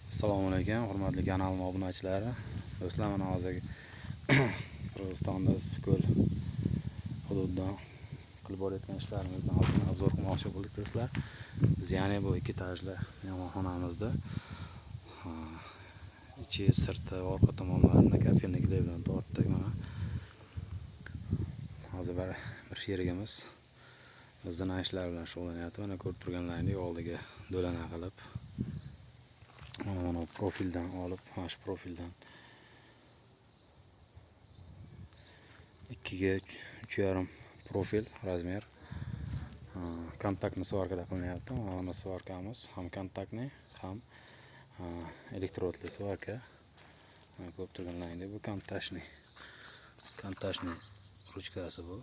Assalomu alaykum, hurmatli kanalim obunachilari. Do'stlar, mana hozir Qirg'izistonda Issiqko'l hududidan qilib borayotgan ishlarimizdan ozgina obzor qilmoqchi bo'ldik do'stlar. Biz ya'ni bu ikki etajli mehmonxonamizda ichi, sirti, orqa tomonlarini kafelniklar bilan tortdik. Mana hozir bir sherigimiz bizning ishlar bilan shug'ullanyapti. Mana ko'rib turganlaringizdek oldiga do'lana qilib mana profildan olib, mana shu profildan 2 ga 3,5 profil razmer kontaktni svarkada qilinyapti. Mana svarkamiz ham kontaktni, ham elektrodli svarka. Ko'rib turganlaringizdek bu kontaktni ruchkasi bu.